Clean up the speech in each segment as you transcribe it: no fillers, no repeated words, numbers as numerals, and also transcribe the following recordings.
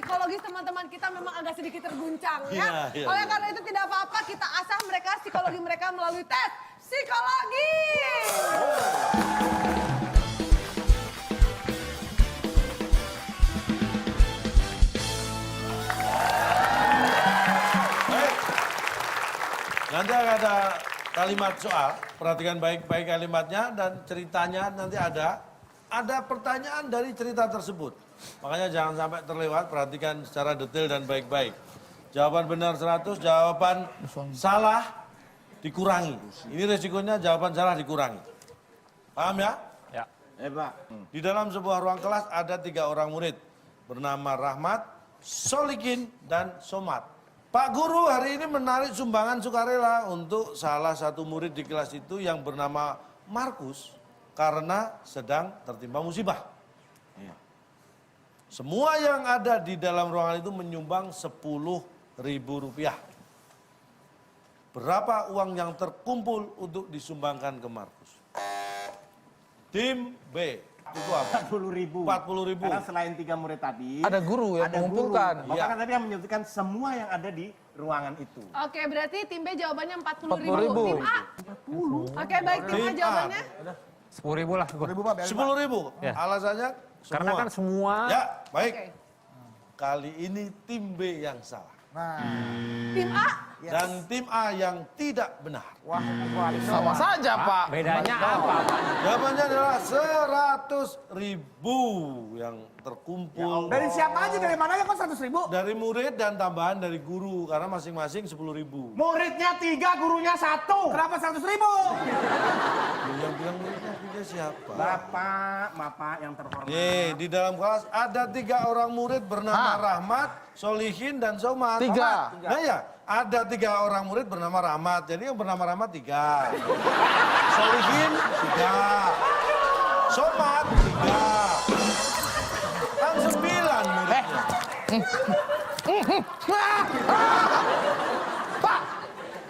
psikologis teman-teman kita memang agak sedikit terguncang ya. Oleh karena itu tidak apa-apa, kita asah mereka psikologi mereka melalui tes psikologi. Nanti ada kalimat soal, perhatikan baik-baik kalimatnya dan ceritanya nanti ada pertanyaan dari cerita tersebut. Makanya jangan sampai terlewat, perhatikan secara detail dan baik-baik. Jawaban benar 100, jawaban salah dikurangi. Ini resikonya jawaban salah dikurangi. Paham ya? Ya. Pak. Di dalam sebuah ruang kelas ada 3 orang murid bernama Rahmat, Solikin, dan Somad. Pak Guru hari ini menarik sumbangan sukarela untuk salah satu murid di kelas itu yang bernama Markus karena sedang tertimpa musibah. Semua yang ada di dalam ruangan itu menyumbang Rp10.000. Berapa uang yang terkumpul untuk disumbangkan ke Markus? Tim B. Itu apa? 40.000. 40.000. Karena selain 3 murid tadi, ada guru yang mengumpulkan. Bapak kan tadi yang menyebutkan semua yang ada di ruangan itu. Oke, berarti tim B jawabannya 40.000. 40.000. Tim A 40. Oke, baik, tim A jawabannya 10.000 lah. 10.000. Ya. Alasannya semua. Karena kan semua. Ya, baik. Oke. Kali ini tim B yang salah. Tim A Dan tim A yang tidak benar. Sama saja, Pak. Bedanya apa, Pak? Jawabannya adalah 100.000 yang terkumpul. Dari siapa aja, dari mana ya kok 100.000? Dari murid dan tambahan dari guru. Karena masing-masing 10.000. Muridnya 3, gurunya 1. Kenapa 100.000? Yang bilang muridnya 3 siapa? Bapak yang terhormat. Nih, di dalam kelas ada 3 orang murid bernama Rahmat, Solihin, dan Somad. 3. Nah ya, ada 3 orang murid bernama Rahmat. Jadi yang bernama Rahmat 3. Solihin 3. Somad 3. Kan 9 muridnya. Pak,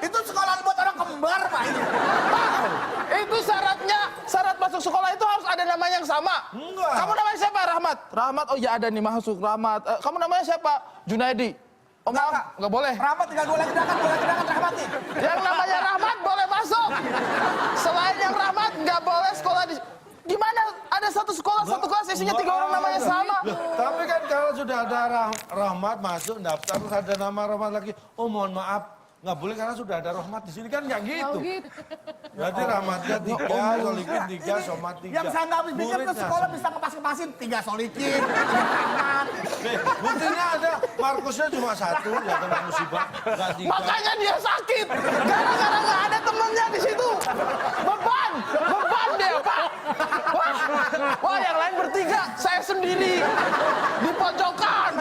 Itu sekolah buat orang kembar, Pak. itu syarat masuk sekolah itu harus ada namanya yang sama. Enggak. Kamu namanya siapa? Rahmat. Rahmat, oh ya ada nih masuk Rahmat. Kamu namanya siapa? Junaidi. Oh maaf, nggak boleh. Rahmat tinggal 2 lagi berangkat Rahmat nih. Yang namanya Rahmat boleh masuk. Selain yang Rahmat nggak boleh sekolah di. Gimana? Ada satu sekolah, satu kelas isinya 3 orang namanya sama. Loh, tapi kan kalau sudah ada Rahmat masuk daftar terus ada nama Rahmat lagi. Oh mohon maaf, nggak boleh karena sudah ada Rahmat di sini kan nggak gitu. Oh gitu. Berarti Rahmatnya 3, Solikin 3, Somad 3. Yang saya nggak habis pikir ke sekolah bisa kepas-kepasin 3 Solikin, 3 Rahmat. Buktinya ada Markusnya cuma 1 ya kena musibah, nggak 3. Makanya dia sakit. Gara-gara nggak ada temennya di situ. Beban dia, Pak. Wah, yang lain bertiga, saya sendiri di pojokan.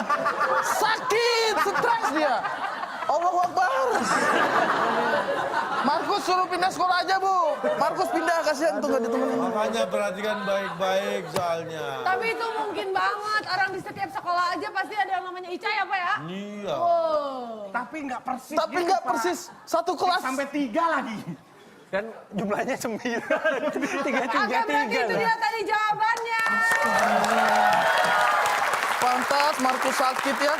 Sakit, stres dia. Allahu Akbar. Markus suruh pindah sekolah aja, Bu. Markus pindah, kasihan tuh nggak ditemenin. Makanya perhatikan baik-baik soalnya. Tapi itu mungkin banget, orang di setiap sekolah aja pasti ada yang namanya Ica ya Pak ya? Iya. Oh. Tapi nggak persis. Tapi gitu, nggak Pak. persis satu kelas. Sampai 3 lagi. Dan jumlahnya 9. 3, 3, Oke, berarti itu dia tadi jawabannya. Pantas Markus sakit ya.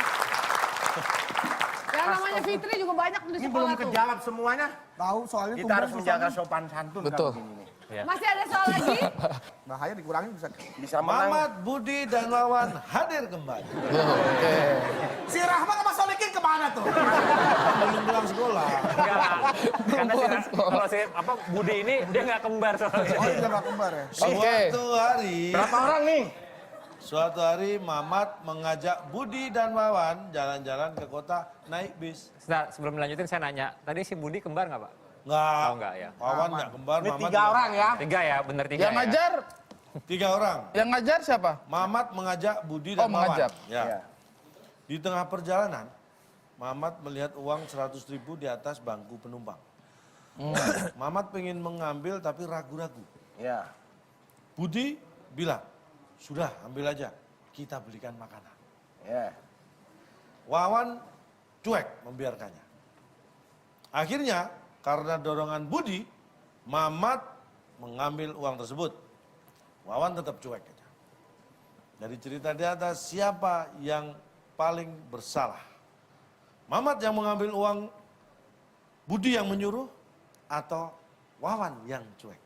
Yang namanya Fitri juga banyak tuh di Ini sekolah belum tuh. kejawab semuanya. Tahu soalnya Kita harus menjaga sopan santun. Betul. kalau begini nih. Masih ada soal lagi? bahaya dikurangin bisa menang. Mamat, Budi, dan Wawan hadir kembali. Oke. Si Rahmat sama Solikin kemana tuh? Belum pulang sekolah. Enggak lah. Karena kalau si Budi ini dia nggak kembar soalnya. oh iya nggak kembar ya Suatu hari, Berapa orang nih? suatu hari Mamat mengajak Budi dan Wawan jalan-jalan ke kota naik bis. Nah, sebelum dilanjutin saya nanya, tadi si Budi kembar nggak, Pak? Enggak. Oh, enggak ya. Wawan enggak kembar, Ini Mamat 3 juga. orang ya. 3 ya, bener 3 Yang ya. ngajar, 3 orang. yang ngajar siapa? Mamat mengajak Budi dan Oh, Wawan. mengajak. Ya. Iya. Di tengah perjalanan, Mamat melihat uang 100.000 di atas bangku penumpang. Mamat pengen mengambil tapi ragu-ragu. Iya. Budi bilang, sudah ambil aja, kita belikan makanan. Iya. Wawan cuek membiarkannya. Akhirnya, karena dorongan Budi, Mamat mengambil uang tersebut. Wawan tetap cuek aja. Dari cerita di atas, siapa yang paling bersalah? Mamat yang mengambil uang, Budi yang menyuruh, atau Wawan yang cuek?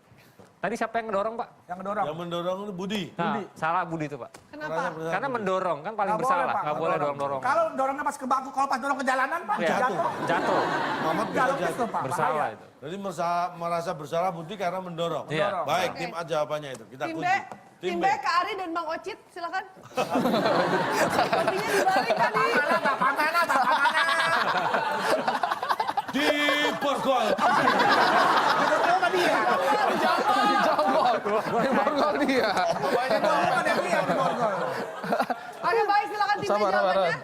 Tadi siapa yang ngedorong, Pak? Yang ngedorong. Yang mendorong itu Budi. Nah, salah Budi itu, Pak. Kenapa? Karena mendorong kan paling Nggak boleh, bersalah, Pak, nggak boleh ngedorong. dorong-dorong. Kalau dorongnya pas ke bangku, kalau pas dorong ke jalanan, Pak, Iya. jatuh. Jatuh, Mamat bisa Jatuh jatuh. itu, Pak. bersalah bahaya. itu. Jadi merasa bersalah Budi karena mendorong. Iya. Baik, Oke. tim A jawabannya itu. Kita Tim B, kunci. tim B, Kak Ari dan Bang Ocit, silakan. Sepertinya dibalik tadi. Bapak mana? Di Borgol. Coba dia. Di Borgol dia. Oke, baik, silakan tim B Sabar, jawabannya.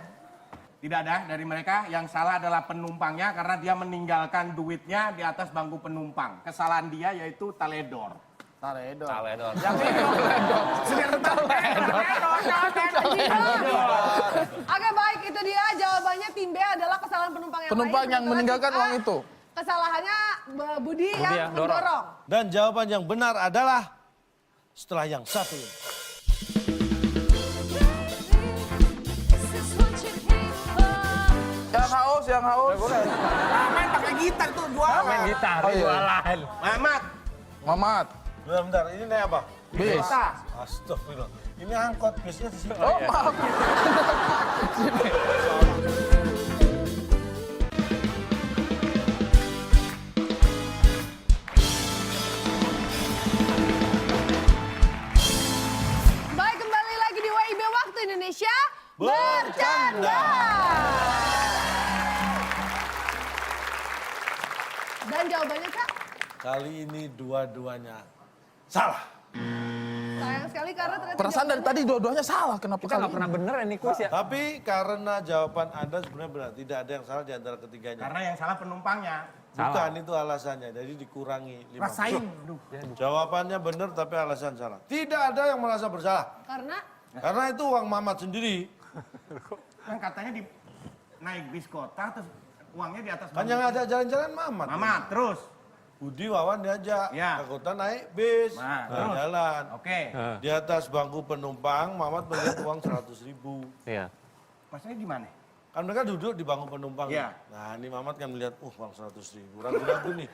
Tidak ada dari mereka. Yang salah adalah penumpangnya karena dia meninggalkan duitnya di atas bangku penumpang. Kesalahan dia yaitu taledor. Taledor. Oke, baik, itu dia jawabannya tim B adalah kesalahan penumpang yang Penumpang lain. yang Sementara meninggalkan tim A, uang itu. Kesalahannya Budi yang yang dorong. mendorong. Dan jawaban yang benar adalah setelah yang satu ini. Yang haus. Main pakai gitar tuh jualan. Main gitar, Oh, iya. jualan. Mamat. Mamat. Bentar, ini naik apa? Bis. Astagfirullah. Ini angkot, bisnya di sini. Oh, maaf. Baik, kembali lagi di WIB Waktu Indonesia Bercanda. Dan jawabannya, Kak, Kali ini dua-duanya salah. sayang sekali karena ternyata Perasaan dari tadi dua-duanya salah. Kenapa Kita nggak pernah bener ini kuis ya. Tapi karena jawaban Anda sebenarnya benar. Tidak ada yang salah di antara ketiganya. Karena yang salah penumpangnya. Bukan itu alasannya. Jadi dikurangi 50. Rasain. Aduh. Jawabannya benar tapi alasan salah. Tidak ada yang merasa bersalah. Karena itu uang Mamat sendiri. Kan katanya di naik bis kota terus uangnya di atas Kan yang ngajak jalan-jalan Mamat. Mamat terus. Budi Wawan diajak. Ya. Ke kota naik bis. Nah, terus? Jalan. Oke. Di atas bangku penumpang Mamat melihat uang 100.000. Iya. Maksudnya gimana? Kan mereka duduk di bangku penumpang. Iya. Nah ini Mamat kan melihat, uang 100.000. Ragu-ragu nih.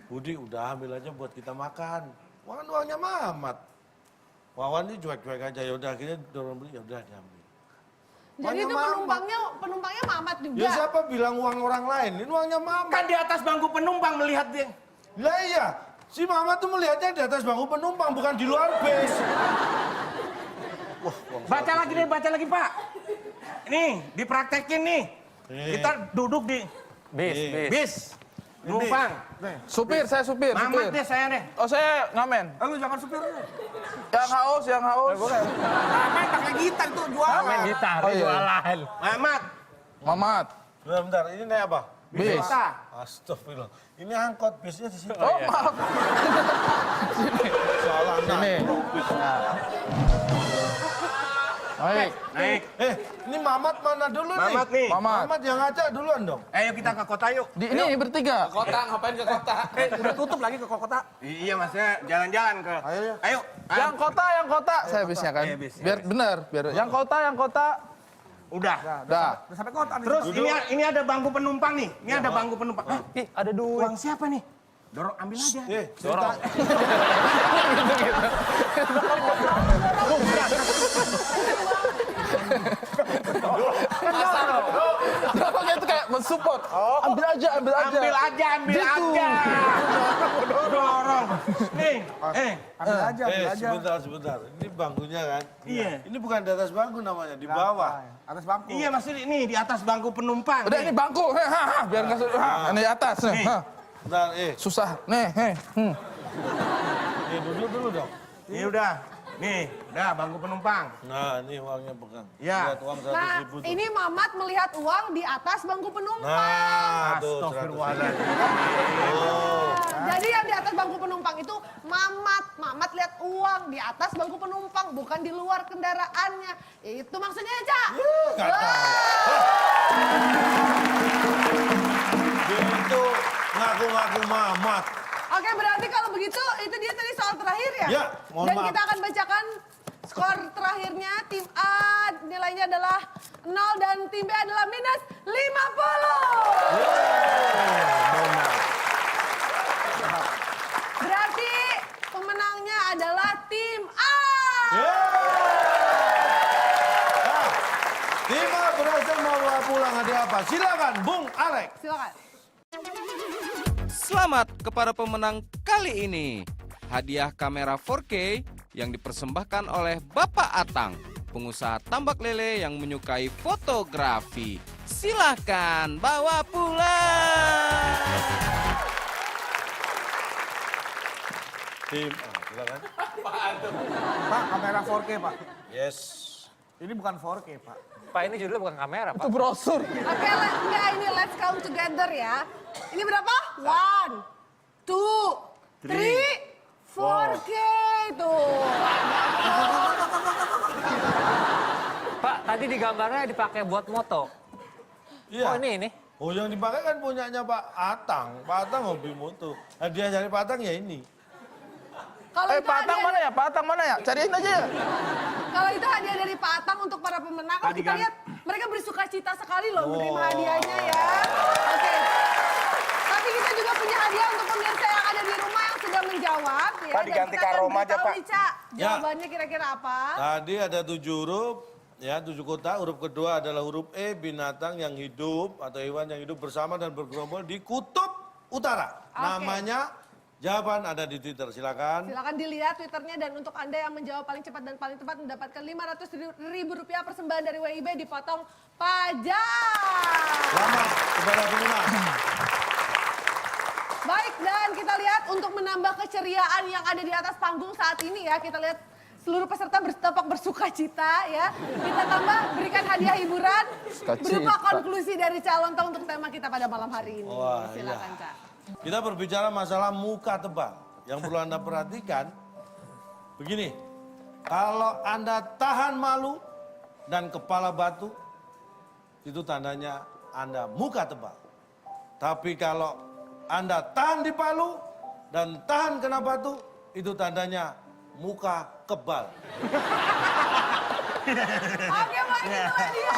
Budi udah ambil aja buat kita makan. Kan uangnya Mamat. Wawan ini cuek-cuek aja. Yaudah akhirnya dorong beli, yaudah diambil. Jadi itu Mamat. penumpangnya Mamat juga. Ya siapa bilang uang orang lain? Ini uangnya Mamat. Kan di atas bangku penumpang melihat dia. Lah iya. Si Mamat tuh melihatnya di atas bangku penumpang, bukan di luar bis. Wah, uang Baca lagi nih, baca lagi Pak. Nih, dipraktekin nih. Kita duduk di Bis. bis. Numpang. Supir, saya supir. Mamat deh saya deh. Oh, saya ngamen. Lu jangan supir lu. Yang haus. Main pakai gitar tuh jualan. Main gitar, Oh, iya. jualan. Mamat. Mamat. Bentar, ini naik apa? Bis. Kota. Astagfirullah. Ini angkot, bisnya di sini. Oh, maaf. Soal anak. Ini. Baik. Naik. Ini Mamat mana dulu nih? Mamat nih. Mamat. yang ngajak duluan dong. Ayo kita ke kota yuk. Ini bertiga. Kota, ngapain ke kota? Udah tutup lagi ke kota. Iya maksudnya jalan-jalan ke. Ayo. Yang kota. Saya bisnya kan. Iya, bis, ya, Biar benar, biar. Yang kota. Udah. Dah. Udah sampai kota. nih. Terus ini ada bangku penumpang nih. Ini ada bangku penumpang. Hah? Ih, ada duit. Uang siapa nih? Dorong ambil aja. Cerita. Kenapa itu kayak mensupport? Ambil aja. Ambil aja. Dorong. Nih. Ambil aja. Sebentar. Ini bangkunya kan? Iya. Ini bukan di atas bangku namanya, di bawah. Atas bangku. Iya maksudnya ini di atas bangku penumpang. Udah nih. ini bangku. Biar nggak ini di atas. Nih. Bentar, Susah. Nih. duduk dulu dong. Ini udah. Nih, udah bangku penumpang. Nah, ini uangnya pegang. Ya. Lihat uang Nah, 100.000 tuh. ini Mamat melihat uang di atas bangku penumpang. Nah, tuh 100.000. Astagfirullahaladzim. Jadi yang di atas bangku penumpang itu Mamat. Mamat lihat uang di atas bangku penumpang, bukan di luar kendaraannya. Itu maksudnya, Cak. Nggak tahu. Gitu, ngaku-ngaku Mamat. Oke, berarti kalau begitu itu dia tadi soal terakhir ya? Ya, mohon Dan maaf. kita akan bacakan skor terakhirnya. Tim A nilainya adalah 0 dan tim B adalah minus 50. Berarti pemenangnya adalah tim A. Nah, tim A berhasil membawa pulang hadiah apa? Silakan, Bung Alex. Silakan. Selamat kepada pemenang kali ini. Hadiah kamera 4K yang dipersembahkan oleh Bapak Atang, pengusaha tambak lele yang menyukai fotografi. Silahkan bawa pulang. Tim A, silakan. Pak, kamera 4K, Pak. Yes. Ini bukan 4K, Pak. Pak, ini judulnya bukan kamera, Pak. Itu brosur. Oke, enggak ini let's count together ya. Ini berapa? 1, 2, 3, 4K tuh. Pak, tadi di gambarnya dipakai buat moto. Iya. Oh, ini. Oh, yang dipakai kan punyanya Pak Atang. Pak Atang hobi moto. Hadiah dari Pak Atang ya ini. Kalau itu Pak Atang hadiah- mana ya? Pak Atang mana ya? Cariin aja ya. Kalau itu hadiah dari Pak Atang untuk para pemenang, kalau Tadi kita kan- lihat mereka bersuka cita sekali loh menerima Oh. hadiahnya ya. Oke. Tapi kita juga punya hadiah untuk pemirsa yang ada di rumah yang sudah menjawab ya. Pak, Dan diganti kita akan karoma aja, beritahu Pak. nih, Cak, Ya. jawabannya kira-kira apa? Tadi ada 7 huruf, ya 7 kota. Huruf kedua adalah huruf E, binatang yang hidup atau hewan yang hidup bersama dan bergerombol di kutub utara. Oke. Namanya, jawaban ada di Twitter. Silakan. Silakan dilihat Twitternya dan untuk Anda yang menjawab paling cepat dan paling tepat mendapatkan Rp500.000 persembahan dari WIB dipotong pajak. Selamat kepada pemenang. Baik, dan kita lihat untuk menambah keceriaan yang ada di atas panggung saat ini ya, kita lihat seluruh peserta tampak bersuka cita ya. Kita tambah berikan hadiah hiburan berupa konklusi dari calon tahu untuk tema kita pada malam hari ini. Wah, Silakan, iya. Cak. Kita berbicara masalah muka tebal. Yang perlu Anda perhatikan, begini. Kalau Anda tahan malu dan kepala batu, itu tandanya Anda muka tebal. Tapi kalau Anda tahan di palu dan tahan kena batu, itu tandanya muka kebal. Oke, baik itu hadiah.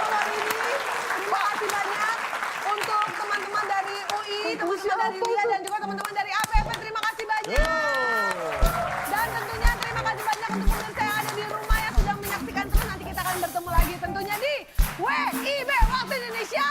Malam ini, terima kasih banyak untuk teman-teman dari UI, teman-teman dari LIA dan juga teman-teman dari APP. Terima kasih banyak. Dan tentunya terima kasih banyak untuk pemirsa yang ada di rumah yang sedang menyaksikan terus. Nanti kita akan bertemu lagi tentunya di WIB Waktu Indonesia.